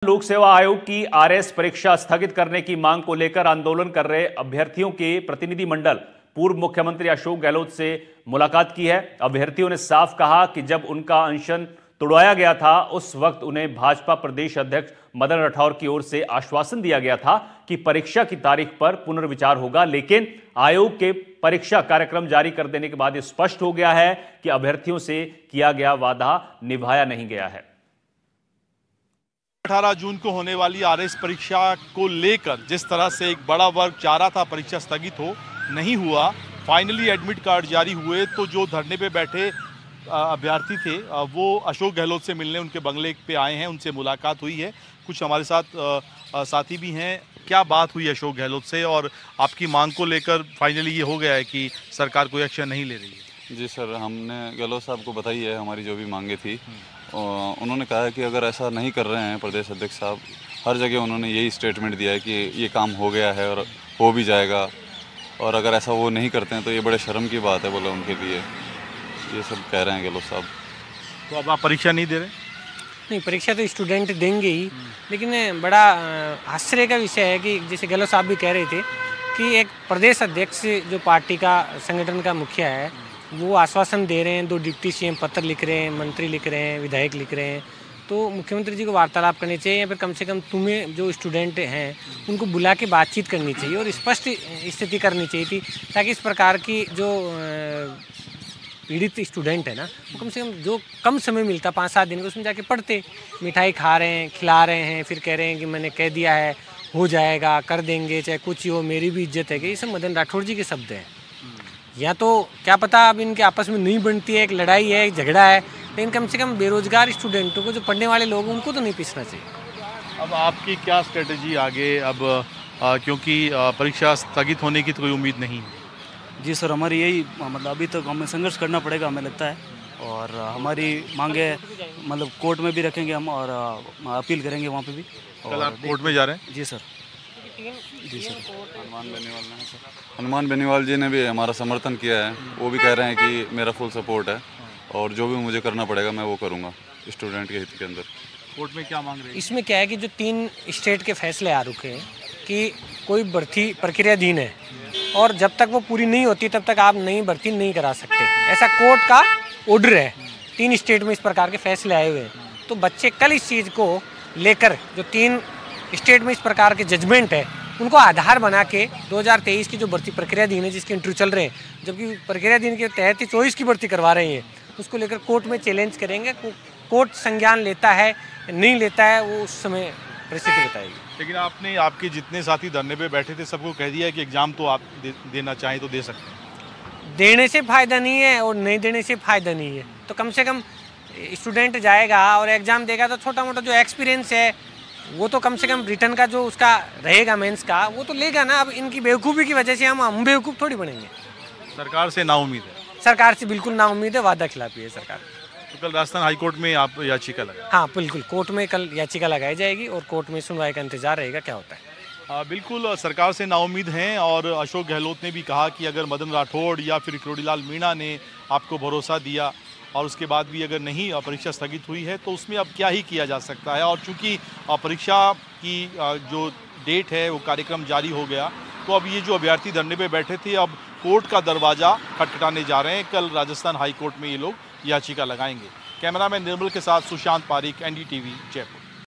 लोक सेवा आयोग की आरएस परीक्षा स्थगित करने की मांग को लेकर आंदोलन कर रहे अभ्यर्थियों के प्रतिनिधि मंडल पूर्व मुख्यमंत्री अशोक गहलोत से मुलाकात की है। अभ्यर्थियों ने साफ कहा कि जब उनका अनशन तोड़वाया गया था उस वक्त उन्हें भाजपा प्रदेश अध्यक्ष मदन राठौर की ओर से आश्वासन दिया गया था कि परीक्षा की तारीख पर पुनर्विचार होगा, लेकिन आयोग के परीक्षा कार्यक्रम जारी कर देने के बाद यह स्पष्ट हो गया है कि अभ्यर्थियों से किया गया वादा निभाया नहीं गया है। 18 जून को होने वाली आरएस परीक्षा को लेकर जिस तरह से एक बड़ा वर्ग चाह रहा था परीक्षा स्थगित हो, नहीं हुआ। फाइनली एडमिट कार्ड जारी हुए तो जो धरने पे बैठे अभ्यर्थी थे वो अशोक गहलोत से मिलने उनके बंगले पे आए हैं, उनसे मुलाकात हुई है। कुछ हमारे साथ साथी भी हैं। क्या बात हुई अशोक गहलोत से और आपकी मांग को लेकर फाइनली ये हो गया है कि सरकार कोई एक्शन नहीं ले रही है? जी सर, हमने गहलोत साहब को बताई है हमारी जो भी मांगे थी। उन्होंने कहा है कि अगर ऐसा नहीं कर रहे हैं प्रदेश अध्यक्ष साहब, हर जगह उन्होंने यही स्टेटमेंट दिया है कि ये काम हो गया है और हो भी जाएगा, और अगर ऐसा वो नहीं करते हैं तो ये बड़े शर्म की बात है बोले उनके लिए। ये सब कह रहे हैं गहलोत साहब। तो अब आप परीक्षा नहीं दे रहे? नहीं, परीक्षा तो स्टूडेंट देंगे ही, लेकिन बड़ा आश्चर्य का विषय है कि जैसे गहलोत साहब भी कह रहे थे कि एक प्रदेश अध्यक्ष जो पार्टी का संगठन का मुखिया है वो आश्वासन दे रहे हैं, 2 डिप्टी सीएम पत्र लिख रहे हैं, मंत्री लिख रहे हैं, विधायक लिख रहे हैं, तो मुख्यमंत्री जी को वार्तालाप करनी चाहिए या फिर कम से कम तुम्हें जो स्टूडेंट हैं उनको बुला के बातचीत करनी चाहिए और स्पष्ट स्थिति करनी चाहिए थी, ताकि इस प्रकार की जो पीड़ित स्टूडेंट है ना वो कम से कम जो कम समय मिलता 5-7 दिन का उसमें जाके पढ़ते। मिठाई खा रहे हैं, खिला रहे हैं, फिर कह रहे हैं कि मैंने कह दिया है, हो जाएगा, कर देंगे, चाहे कुछ ही हो, मेरी भी इज्जत है कि ये सब मदन राठौर जी के शब्द हैं। या तो क्या पता अब इनके आपस में नहीं बनती है, एक लड़ाई है, एक झगड़ा है, लेकिन कम से कम बेरोजगार स्टूडेंटों को, जो पढ़ने वाले लोग हैं, उनको तो नहीं पीसना चाहिए। अब आपकी क्या स्ट्रेटजी आगे अब क्योंकि परीक्षा स्थगित होने की तो कोई उम्मीद नहीं है? जी सर, हमारी यही मतलब अभी तक हमें संघर्ष करना पड़ेगा हमें लगता है, और हमारी मांगे मतलब कोर्ट में भी रखेंगे हम और अपील करेंगे वहाँ पे भी। कल आप कोर्ट में जा रहे हैं? जी सर। जी सर। हनुमान बेनीवाल जी ने भी हमारा समर्थन किया है। वो भी कह रहे हैं कि मेरा फुल सपोर्ट है और जो भी मुझे करना पड़ेगा मैं वो करूँगा स्टूडेंट के हित के अंदर। कोर्ट में क्या मांग रहे हैं? इसमें क्या है कि जो 3 स्टेट के फैसले आ रुके हैं कि कोई भर्ती प्रक्रियाधीन है और जब तक वो पूरी नहीं होती तब तक आप नई भर्ती नहीं करा सकते, ऐसा कोर्ट का ऑर्डर है। 3 स्टेट में इस प्रकार के फैसले आए हुए हैं, तो बच्चे कल इस चीज़ को लेकर, जो 3 स्टेट में इस प्रकार के जजमेंट है उनको आधार बना के 2023 की जो भर्ती प्रक्रियाधीन है जिसके इंटरव्यू चल रहे हैं, जबकि प्रक्रियाधीन के तहत ही 24 की भर्ती करवा रहे हैं, उसको लेकर कोर्ट में चैलेंज करेंगे। कोर्ट संज्ञान लेता है नहीं लेता है वो उस समय परिस्थिति बताएगी। लेकिन आपने, आपके जितने साथी धरने पे बैठे थे सबको कह दिया है कि एग्जाम तो आप देना चाहें तो दे सकते हैं। देने से फ़ायदा नहीं है और नहीं देने से फ़ायदा नहीं है, तो कम से कम स्टूडेंट जाएगा और एग्ज़ाम देगा तो छोटा मोटा जो एक्सपीरियंस है वो तो कम से कम रिटर्न का जो उसका रहेगा मेंस का वो तो लेगा ना। अब इनकी बेवकूफ़ी की वजह से हम बेवकूफ़ थोड़ी बनेंगे। सरकार से नाउम्मीद है? सरकार से बिल्कुल नाउम्मीद है, वादा खिलाफी है सरकार। तो कल राजस्थान हाईकोर्ट में आप याचिका लगाए? हाँ बिल्कुल, कोर्ट में कल याचिका लगाई जाएगी और कोर्ट में सुनवाई का इंतजार रहेगा क्या होता है। बिल्कुल सरकार से नाउम्मीद हैं और अशोक गहलोत ने भी कहा कि अगर मदन राठौड़ या फिर किरोड़ीलाल मीणा ने आपको भरोसा दिया और उसके बाद भी अगर नहीं परीक्षा स्थगित हुई है तो उसमें अब क्या ही किया जा सकता है। और चूंकि परीक्षा की जो डेट है वो कार्यक्रम जारी हो गया, तो अब ये जो अभ्यर्थी धरने पे बैठे थे अब कोर्ट का दरवाज़ा खटखटाने जा रहे हैं। कल राजस्थान हाई कोर्ट में ये लोग याचिका लगाएंगे। कैमरामैन निर्मल के साथ सुशांत पारिक, NDTV, जयपुर।